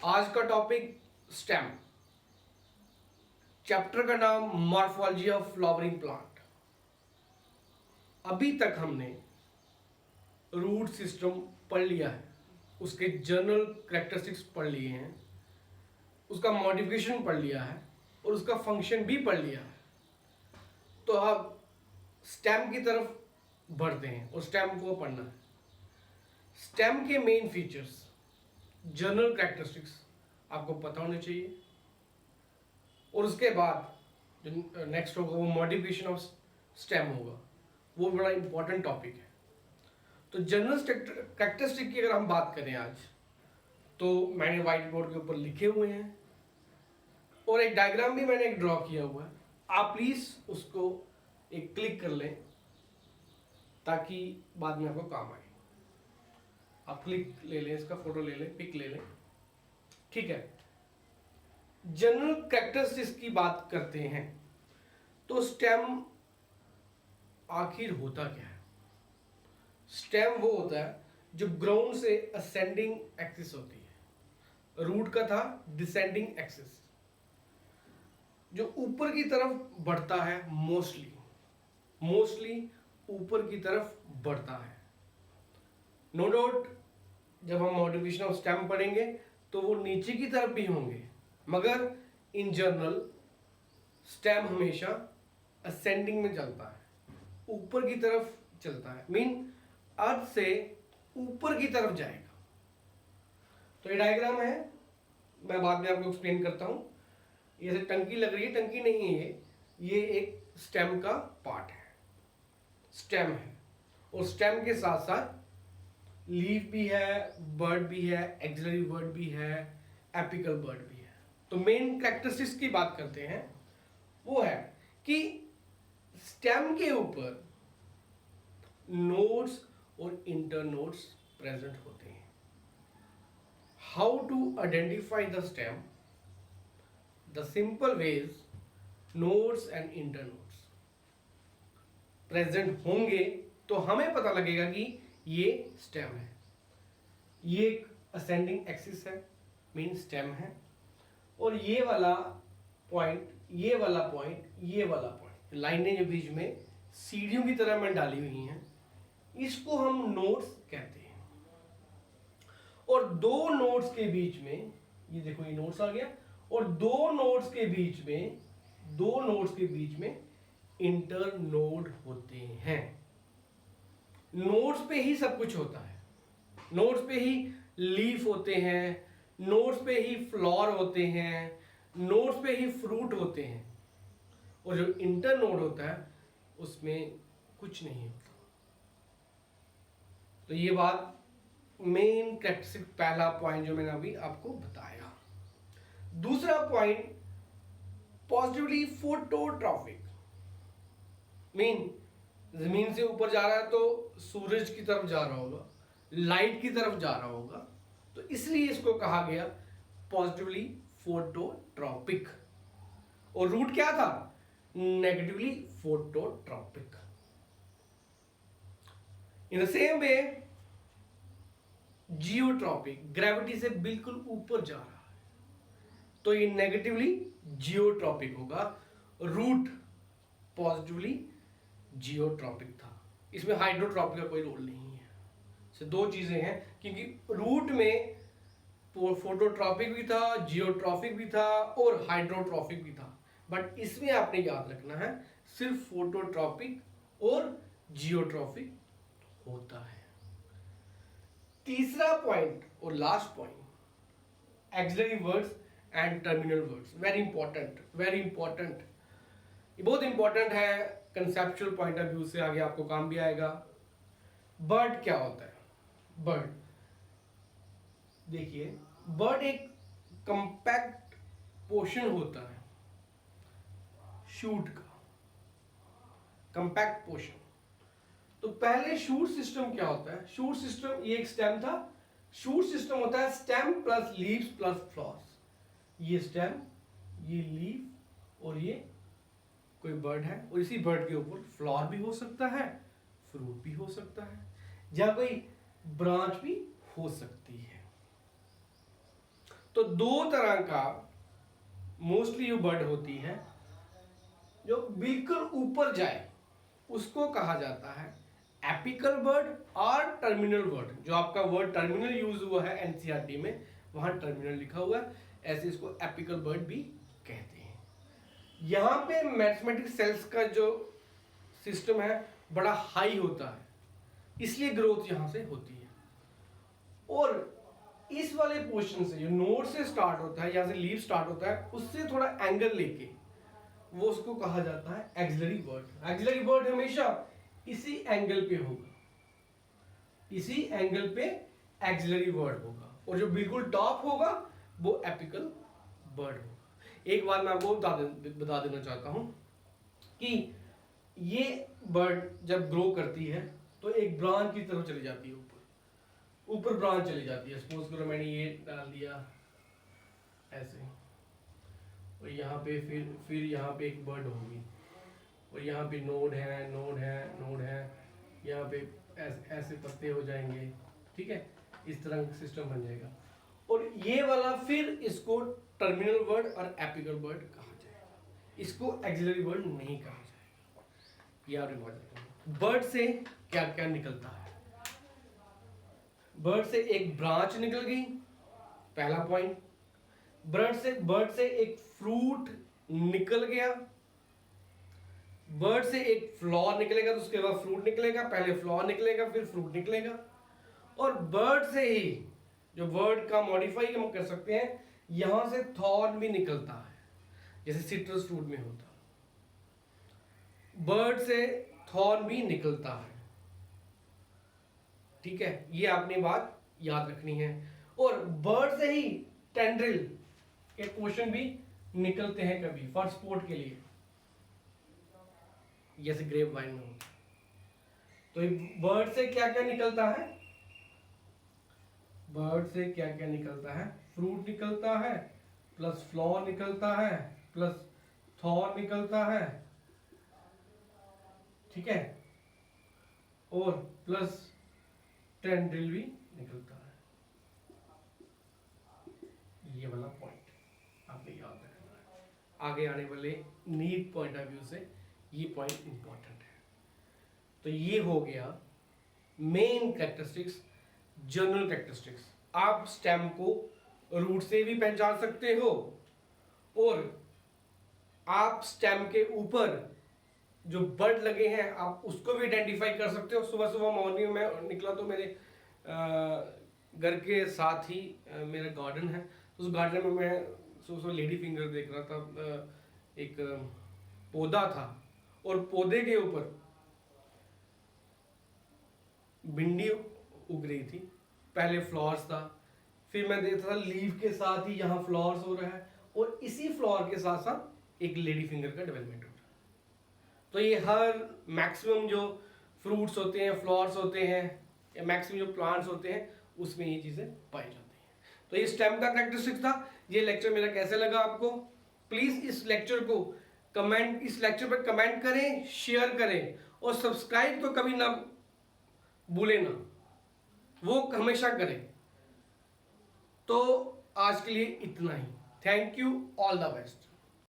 आज का topic stem. Chapter का नाम मॉर्फोलॉजी ऑफ फ्लावरिंग प्लांट। अभी तक हमने रूट सिस्टम पढ़ लिया है, उसके जनरल कैरेक्टरिस्टिक्स पढ़ लिए हैं, उसका मॉडिफिकेशन पढ़ लिया है और उसका फंक्शन भी पढ़ लिया है। तो अब स्टेम की तरफ बढ़ते हैं और स्टेम को पढ़ना है। स्टेम के मेन फीचर्स, जनरल कैरेक्टरिस्टिक्स आपको पता होने चाहिए और उसके बाद जो नेक्स्ट होगा वो मॉडिफिकेशन ऑफ स्टेम होगा। वो बड़ा इंपॉर्टेंट टॉपिक है। तो जनरल कैरेक्टरिस्टिक की अगर हम बात करें आज, तो मैंने व्हाइट बोर्ड के ऊपर लिखे हुए हैं और एक डायग्राम भी मैंने एक ड्रॉ किया हुआ है। आप प्लीज उसको एक क्लिक कर लें ताकि बाद में आपको काम आए। आप क्लिक ले लें, इसका फोटो ले लें, पिक ले लें, ठीक है। जनरल कैरेक्टरिस्टिक्स की बात करते हैं तो स्टेम आखिर होता क्या है? स्टेम वो होता है जो ग्राउंड से असेंडिंग एक्सिस होती है। रूट का था डिसेंडिंग एक्सिस, जो ऊपर की तरफ बढ़ता है। मोस्टली ऊपर की तरफ बढ़ता है। नो डाउट जब हम मॉडिफिकेशन ऑफ स्टेम पढ़ेंगे तो वो नीचे की तरफ भी होंगे, मगर इन जनरल स्टेम हमेशा असेंडिंग में चलता है, ऊपर की तरफ चलता है। मीन अर्थ से ऊपर की तरफ जाएगा। तो ये डायग्राम है, मैं बाद में आपको एक्सप्लेन करता हूं। ये टंकी लग रही है, टंकी नहीं है ये एक स्टेम का पार्ट है। स्टेम है और स्टेम के साथ साथ लीफ भी है, बर्ड भी है, एक्सिलरी वर्ड भी है, एपिकल बर्ड भी है। तो मेन कैरेक्टरिस्टिक्स की बात करते हैं, वो है कि स्टेम के ऊपर नोड्स और इंटरनोड्स प्रेजेंट होते हैं। How to identify the stem? The simple ways, nodes and internodes present होंगे तो हमें पता लगेगा कि ये स्टेम है। ये एक असेंडिंग एक्सिस है, मीन स्टेम है। और ये वाला पॉइंट, ये वाला पॉइंट, ये वाला पॉइंट, लाइनें जो बीच में सीढ़ियों की तरह में डाली हुई हैं, इसको हम नोड्स कहते हैं। और दो नोड्स के बीच में, ये देखो ये नोड्स आ गया, और दो नोड्स के बीच में इंटर नोड होते हैं। नोड्स पे ही सब कुछ होता है। नोड्स पे ही लीफ होते हैं, नोड्स पे ही फ्लावर होते हैं, नोड्स पे ही फ्रूट होते हैं। और जो इंटर नोड होता है उसमें कुछ नहीं होता। तो ये बात मेन कैरेक्टरिस्टिक, पहला पॉइंट जो मैंने अभी आपको बताया। दूसरा पॉइंट, पॉजिटिवली फोटोट्रॉपिक। मीन जमीन से ऊपर जा रहा है तो सूरज की तरफ जा रहा होगा, लाइट की तरफ जा रहा होगा, तो इसलिए इसको कहा गया पॉजिटिवली फोटोट्रॉपिक। और रूट क्या था? Negatively phototropic. In the same way geotropic, gravity से बिल्कुल ऊपर जा रहा है तो ये नेगेटिवली जियोट्रॉपिक होगा। रूट पॉजिटिवली जियोट्रॉपिक था। इसमें हाइड्रोट्रॉपिक का कोई रोल नहीं है। से दो चीजें हैं, क्योंकि रूट में फोटोट्रॉपिक भी था, जियोट्रॉपिक भी था और हाइड्रोट्रॉपिक भी था। बट इसमें आपने याद रखना है सिर्फ फोटोट्रॉपिक और जियोट्रॉपिक होता है। तीसरा पॉइंट और last point, axillary buds and terminal buds. Very important, ये बहुत इंपॉर्टेंट है। कंसेप्चुअल पॉइंट ऑफ व्यू से आगे आपको काम भी आएगा। बर्ड क्या होता है? बर्ड, देखिए, बर्ड एक कंपैक्ट पोर्शन होता है शूट का, कंपैक्ट पोर्शन। तो पहले शूट सिस्टम क्या होता है? शूट सिस्टम, ये एक स्टेम था। शूट सिस्टम होता है stem plus leaves plus flowers. ये स्टेम, ये लीफ और ये कोई बर्ड है, और इसी बर्ड के ऊपर फ्लावर भी हो सकता है, फ्रूट भी हो सकता है, या कोई ब्रांच भी हो सकती है। तो दो तरह का मोस्टली जो बर्ड होती है जो बिल्कुल ऊपर जाए उसको कहा जाता है एपिकल बर्ड और टर्मिनल बर्ड। जो आपका वर्ड टर्मिनल यूज हुआ है एनसीईआरटी में, वहां टर्मिनल लिखा हुआ है, ऐसे इसको एपिकल बर्ड भी कहते हैं। यहाँ पे मैथमेटिक सेल्स का जो सिस्टम है बड़ा हाई होता है, इसलिए ग्रोथ यहाँ से होती है। और इस वाले पोर्शन से जो नोड से स्टार्ट होता है, यहाँ से लीफ स्टार्ट होता है, उससे थोड़ा एंगल लेके वो उसको कहा जाता है एक्सिलरी बर्ड। एक्सिलरी बर्ड हमेशा इसी एंगल पे होगा, इसी एंगल पे एक्सिलरी बर्ड होगा, और जो बिल्कुल टॉप होगा वो एपिकल बर्ड होगा। एक बात मैं आपको बता देना चाहता हूं कि ये बर्ड जब ग्रो करती है तो एक ब्रांच की तरफ चली जाती है, ऊपर ब्रांच चली जाती है। सपोज करो मैंने ये डाल दिया ऐसे, और यहाँ पे फिर यहाँ पे एक बर्ड होगी, और यहाँ पे नोड है, नोड है, नोड है, यहाँ पे ऐसे पत्ते हो जाएंगे, ठीक है, इस तरह का सिस्टम बन जाएगा। और ये वाला फिर इसको टर्मिनल बर्ड और एपिकल बर्ड कहा जाएगा, इसको एक्सिलरी बर्ड नहीं कहा जाएगा। ये आप रिकॉर्ड करते हैं। बर्ड से क्या क्या निकलता है? बर्ड से एक ब्रांच निकल गई, पहला पॉइंट। बर्ड से एक फ्रूट निकल गया, बर्ड से एक फ्लावर निकलेगा, तो उसके बाद फ्रूट निकलेगा, पहले फ्लावर निकलेगा फिर फ्रूट निकलेगा। और बर्ड से ही जो वर्ड का मॉडिफाई हम कर सकते हैं, यहां से थॉर्न भी निकलता है, जैसे सिट्रस फ्रूट में होता है, बर्ड से थॉर्न भी निकलता है, ठीक है, ये आपने बात याद रखनी है। और बर्ड से ही टेंड्रिल के पोर्शन भी निकलते हैं कभी फॉर सपोर्ट के लिए, जैसे ग्रेप वाइन में होता है। तो बर्ड से क्या क्या निकलता है? बर्ड से क्या क्या निकलता है? फ्रूट निकलता है, प्लस फ्लावर निकलता है, प्लस थॉर्न निकलता है, ठीक है, और प्लस टेंड्रिल भी निकलता है। ये वाला पॉइंट आपने याद रखना है, आगे आने वाले नीड पॉइंट ऑफ व्यू से ये पॉइंट इंपॉर्टेंट है। तो ये हो गया मेन कैरेक्टरिस्टिक्स, जनरल कैरेक्टरिस्टिक्स। आप स्टेम को रूट से भी पहचान सकते हो, और आप स्टेम के ऊपर जो बर्ड लगे हैं आप उसको भी आइडेंटिफाई कर सकते हो। सुबह सुबह मॉर्निंग में निकला तो मेरे घर के साथ ही मेरा गार्डन है, तो उस गार्डन में मैं सुबह लेडी फिंगर देख रहा था। एक पौधा था और पौधे के ऊपर भिंडी उग रही थी, पहले फ्लावर्स था, फिर मैं देखता था लीफ के साथ ही यहाँ फ्लावर्स हो रहा है, और इसी फ्लावर के साथ साथ एक लेडी फिंगर का डेवलपमेंट हो रहा है। तो ये हर मैक्सिमम जो फ्रूट्स होते हैं, फ्लावर्स होते हैं, या मैक्सिमम जो प्लांट्स होते हैं, उसमें ये चीजें पाई जाती हैं। तो ये स्टेम का कैरेक्टरिस्टिक था। ये लेक्चर मेरा कैसे लगा आपको? प्लीज इस लेक्चर पर कमेंट करें, शेयर करें, और सब्सक्राइब तो कभी ना भूले ना, वो हमेशा करें। तो आज के लिए इतना ही। Thank you, all the best.